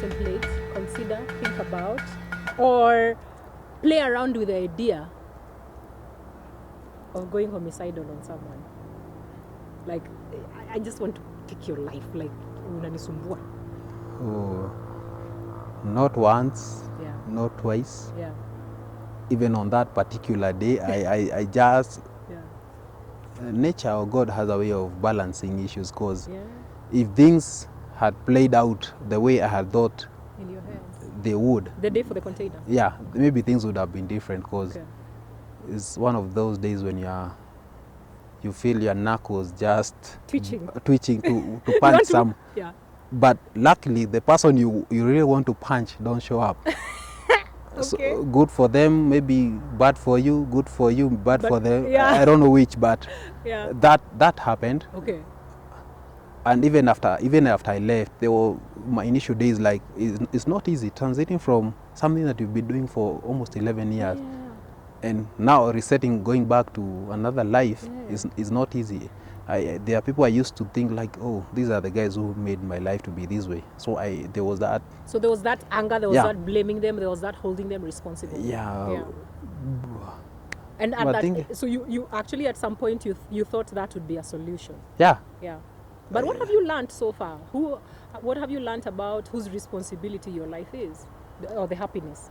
contemplate, consider, think about, or play around with the idea of going homicidal on someone? Like, I just want to take your life. Like, unanisumbua. Oh, not once, Yeah. not twice. Yeah. Even on that particular day, I just, nature or God has a way of balancing issues, because if things had played out the way I had thought in your hands they would, the day for the container, maybe things would have been different, because it's one of those days when you feel your knuckles just twitching to punch some. But luckily, the person you really want to punch don't show up. So good for them, maybe bad for you, good for you, bad for them. I don't know which, but that happened. And even after I left, there were my initial days, like, it's not easy transiting from something that you've been doing for almost 11 years. And now resetting, going back to another life is not easy. There are people I used to think like, oh, these are the guys who made my life to be this way. So there was that. So there was that anger, there was that blaming them, there was that holding them responsible. And at that, so you actually at some point you thought that would be a solution. Yeah. But what have you learned so far? What have you learned about whose responsibility your life is? Or the happiness?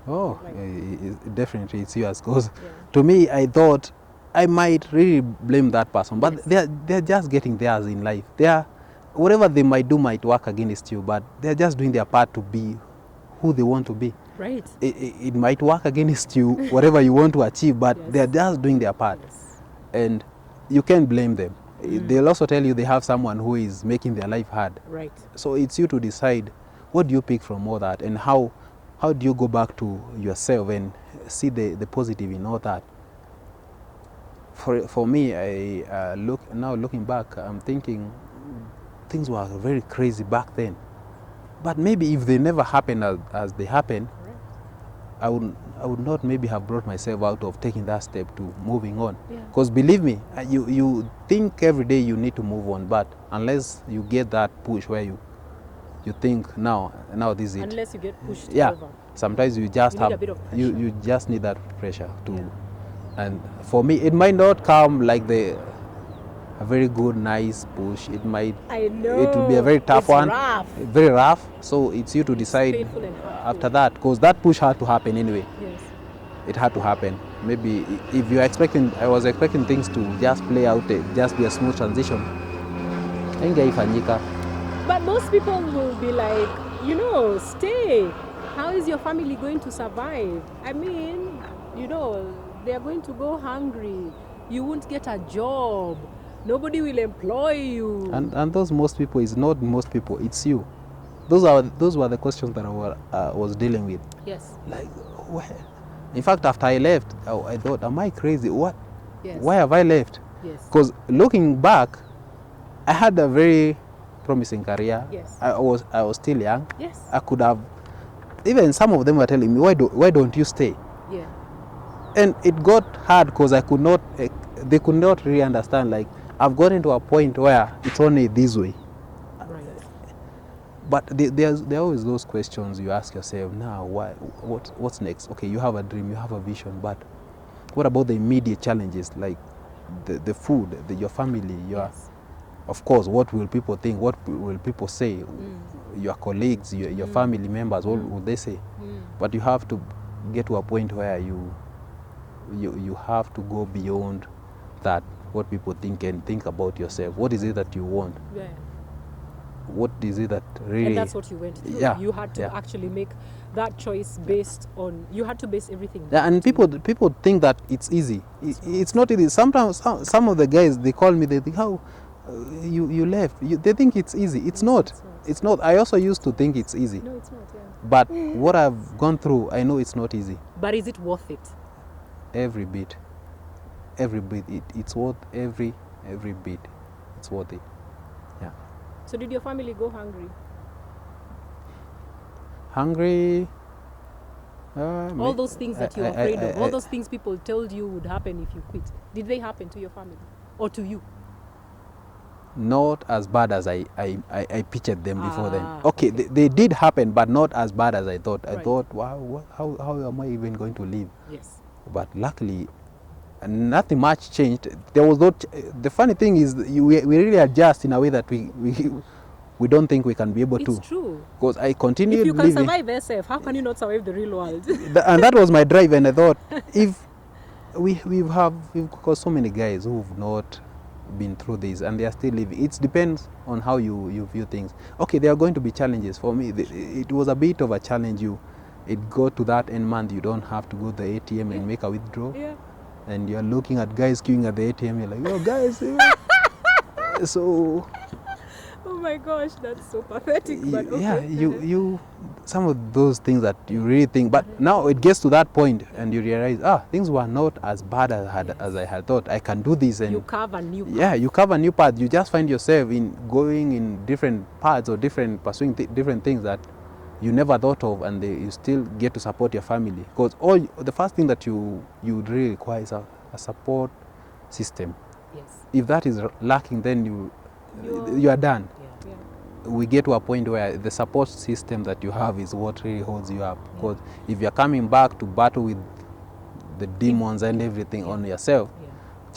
Definitely it's yours, because to me, I thought I might really blame that person, but they're just getting theirs in life. Whatever they might do might work against you, but they're just doing their part to be who they want to be. Right. It might work against you, whatever you want to achieve, but they're just doing their part. And you can't blame them. They'll also tell you they have someone who is making their life hard. Right. So it's you to decide what do you pick from all that, and how do you go back to yourself and see the positive in all that. For me, looking back, I'm thinking things were very crazy back then. But maybe if they never happened as they happened, I would not maybe have brought myself out of taking that step to moving on. Because believe me, you think every day you need to move on, but unless you get that push where you think now this is it. Unless you get pushed over. Sometimes you just you just need that pressure to. And for me, it might not come like a very good, nice push. It might. I know. It will be a very tough one. Rough. Very rough. So it's you to decide after that, because that push had to happen anyway. Yes. It had to happen. Maybe if you're expecting, I was expecting things to just play out, just be a smooth transition. But most people will be like, stay. How is your family going to survive? I mean, they are going to go hungry. You won't get a job. Nobody will employ you. And those most people is not most people. It's you. Those were the questions that I was dealing with. Yes. Like, where? In fact, after I left, I thought, am I crazy? What? Yes. Why have I left? Yes. Because looking back, I had a very promising career. Yes. I was still young. Yes. I could have. Even some of them were telling me, why don't you stay? Yeah. And it got hard because I could not. They could not really understand. Like, I've gotten to a point where it's only this way. Right. But there are always those questions you ask yourself. Now, why? What's next? Okay, you have a dream, you have a vision, but what about the immediate challenges, like the food, your family, Yes. Of course, what will people think? What will people say? Your colleagues, your family members, what will they say? But you have to get to a point where you have to go beyond that, what people think, and think about yourself. What is it that you want? Yeah. What is it that really... And that's what you went through. Yeah. You had to actually make that choice based on... You had to base everything. Yeah, and people think that it's easy. It's not easy. Sometimes some of the guys, they call me, they think, how... You left. They think it's easy. It's not. It's not. I also used to think it's easy. No, it's not. Yeah. But what I've gone through, I know it's not easy. But is it worth it? Every bit. Every bit. It's worth every bit. It's worth it. Yeah. So did your family go hungry? Hungry? All those things that you're afraid of. All those things people told you would happen if you quit. Did they happen to your family or to you? not as bad as I pictured them before then. Ah, Okay, okay. they did happen, but not as bad as I thought. I Right. thought, wow, how am I even going to live? Yes. But luckily, nothing much changed. There was not. The funny thing is, we really adjust in a way that we don't think we can be able It's to. true. Because I continued If you can living, survive SF, how can you not survive the real world? and that was my drive. And I thought, if we've got so many guys who've not been through this and they are still living. It depends on how you view things. Okay, there are going to be challenges. For me, it was a bit of a challenge. It got to that end month, you don't have to go to the ATM and make a withdrawal. Yeah. And you're looking at guys queuing at the ATM, you're like, oh guys. So Oh my gosh, that's so pathetic. But okay. yeah, you some of those things that you really think, but now it gets to that point and you realize, things were not as bad as I had thought. I can do this, and you carve a new path. yeah, you cover a new path. You just find yourself in going in different paths or pursuing different things that you never thought of, and you still get to support your family. Because the first thing that you really require is a support system. Yes. If that is lacking, then you are done. Yeah. We get to a point where the support system that you have is what really holds you up. Because if you're coming back to battle with the demons and everything on yourself,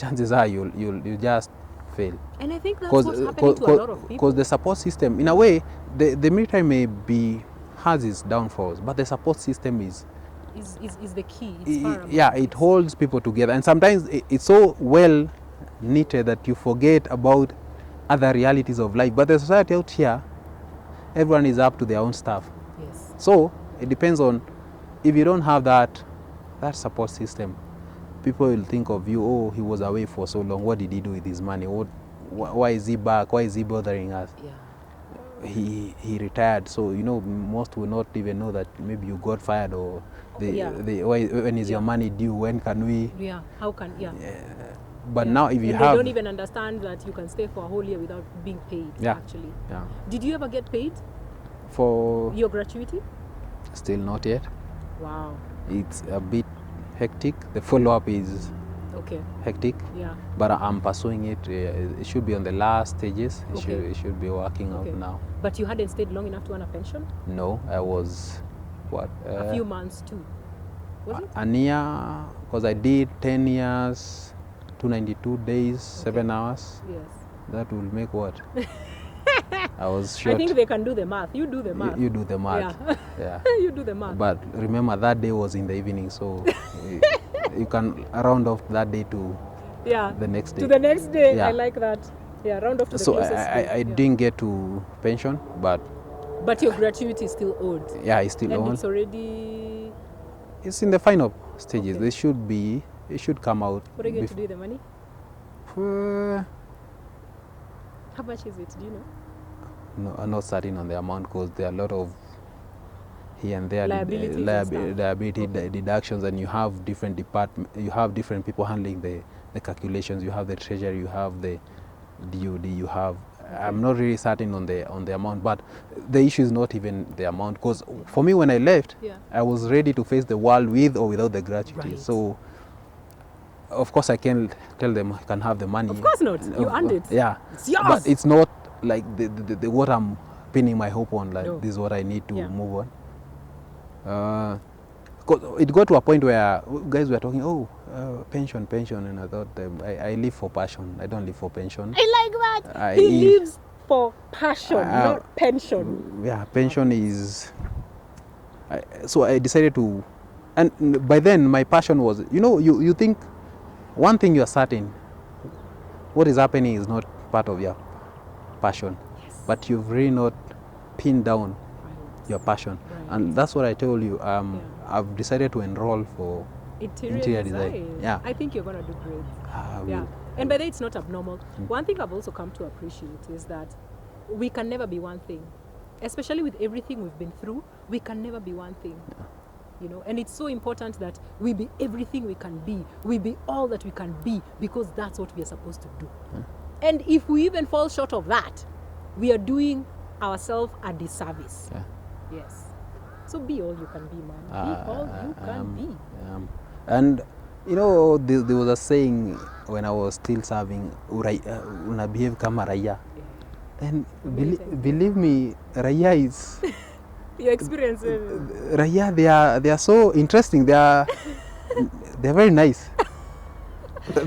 chances are you'll just fail. And I think that's what's happening to a lot of people. Because the support system, in a way, the military has its downfalls, but the support system is the key. It's paramount. Yeah, it holds people together, and sometimes it's so well knitted that you forget about other realities of life. But the society out here, everyone is up to their own stuff. Yes. So it depends on, if you don't have that support system, people will think of you, oh, he was away for so long, what did he do with his money? Why is he back? Why is he bothering us? Yeah. He retired, so most will not even know that maybe you got fired, or when is your money due? When can we? Yeah. How can? Yeah. But now if you and have, they don't even understand that you can stay for a whole year without being paid. Yeah. Actually. Yeah. Did you ever get paid for your gratuity? Still not yet. Wow. It's a bit hectic. The follow-up is hectic. Yeah. But I'm pursuing it. It should be on the last stages. It should be working out now. But you hadn't stayed long enough to earn a pension? No, I was a few months too. Was it? An year, because I did 10 years, 292 days, 7 hours. Yes. That will make what? I was short. I think they can do the math. You do the math. You do the math. Yeah. You do the math. But remember, that day was in the evening, so you can round off that day to the next day. To the next day. Yeah. I like that. Yeah, round off to the closest day. I didn't get to pension, but your gratuity is still owed. Yeah, it's still owed. And it's already... It's in the final stages. It should come out. What are you going to do with the money? How much is it? Do you know? No, I'm not certain on the amount, because there are a lot of here and there liability deductions, and you have different different people handling the calculations. You have the treasury, you have the DOD, you have. I'm not really certain on the amount, but the issue is not even the amount, because for me, when I left, I was ready to face the world with or without the gratuity. Right. So of course I can tell them I can have the money. Of course not. You earned it. Yeah. It's yours. But it's not like the what I'm pinning my hope on. Like this is what I need to move on. It got to a point where guys were talking, pension, and I thought, I live for passion. I don't live for pension. I like that. He lives for passion, not pension. Yeah, pension is. So I decided to, and by then my passion was, you think one thing you're certain, what is happening is not part of your passion, but you've really not pinned down your passion. And that's what I told you. I've decided to enroll for interior design. Yeah. I think you're going to do great. And by the way, it's not abnormal. One thing I've also come to appreciate is that we can never be one thing. Especially with everything we've been through, we can never be one thing. And it's so important that we be everything we can be. We be all that we can be, because that's what we are supposed to do. And if we even fall short of that, we are doing ourselves a disservice. Yes. So be all you can be, man. Be all you can be. And You know, there was a saying when I was still serving, una behave kama raia. And believe me, raia is... Your experience? Raia, they are so interesting. They're very nice.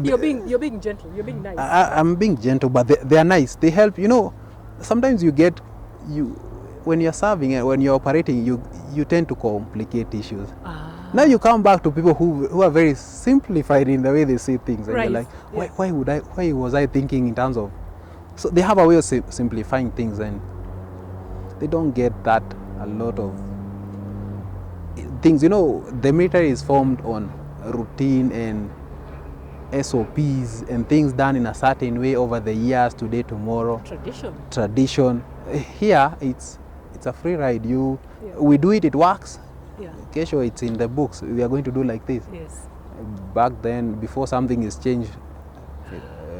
You're being gentle. You're being nice. I'm being gentle, but they are nice. They help. You know, sometimes when you're serving and when you're operating, you tend to complicate issues. Now you come back to people who are very simplified in the way they say things, and right. you're like, why was I thinking in terms of... So they have a way of simplifying things, and they don't get that a lot of things. You know, the military is formed on routine and SOPs and things done in a certain way over the years, today, tomorrow. Tradition. Here, it's a free ride. We do it, it works. Yeah. Kesho, it's in the books. We are going to do like this. Yes. Back then, before something is changed,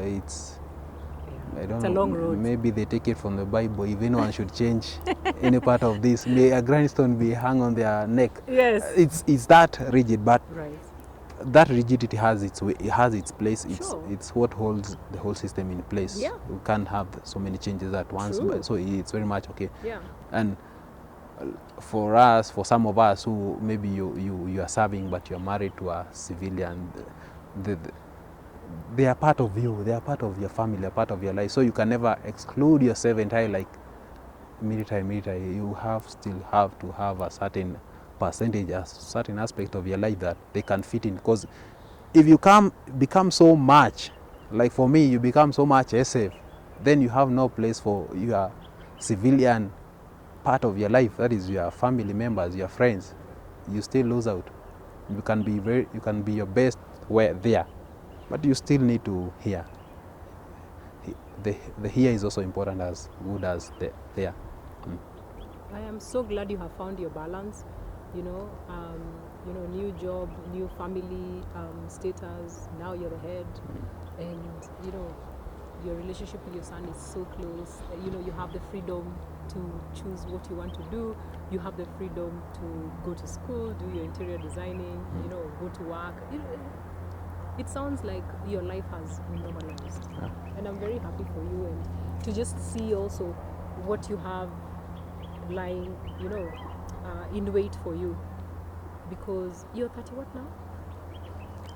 it's... I don't know, a long road. Maybe they take it from the Bible. If anyone should change any part of this, may a grindstone be hung on their neck. Yes. It's that rigid, but right. That rigidity has its way, it has its place. Sure. It's what holds the whole system in place. Yeah. We can't have so many changes at once. True. So it's very much okay. Yeah. And for us, for some of us who maybe you are serving but you're married to a civilian, they are part of you. They are part of your family. They are part of your life. So you can never exclude yourself entirely. Like military. You still have to have a certain percentage, a certain aspect of your life that they can fit in. Because if you become so much, like for me, you become so much SF, then you have no place for your civilian part of your life. That is your family members, your friends. You still lose out. You can be your best there, but you still need to hear. The here is also important as good as the there. I am so glad you have found your balance. New job, new family status. Now you're the head, and your relationship with your son is so close. You have the freedom to choose what you want to do. You have the freedom to go to school, do your interior designing. Go to work. It sounds like your life has normalized, and I'm very happy for you. And to just see also what you have lying, in wait for you, because you're 30 what now?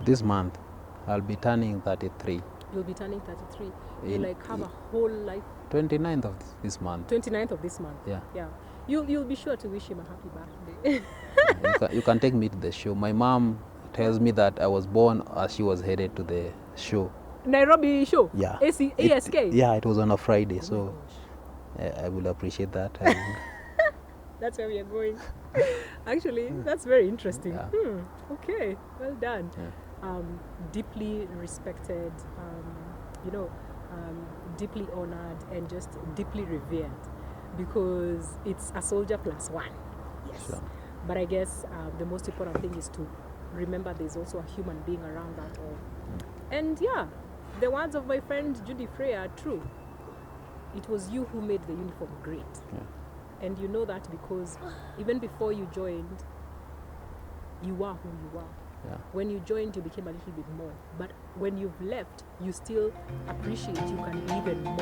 This month, I'll be turning 33. You'll be turning 33. You have a whole life. 29th of this month. 29th of this month. Yeah. Yeah. You'll be sure to wish him a happy birthday. You can take me to the show. My mom tells me that I was born as she was headed to the show. Nairobi show? Yeah. ASK? Yeah, it was on a Friday, so I will appreciate that. That's where we are going. Actually, that's very interesting. Yeah. Okay, well done. Yeah. Deeply respected, deeply honored, and just deeply revered, because it's a soldier plus one. Yes. Sure. But I guess the most important thing is to remember there's also a human being around that all. And yeah, the words of my friend Judy Frey are true. It was you who made the uniform great. Yeah. And you know that because even before you joined, you were who you were. Yeah. When you joined, you became a little bit more. But when you've left, you still appreciate you can be even more.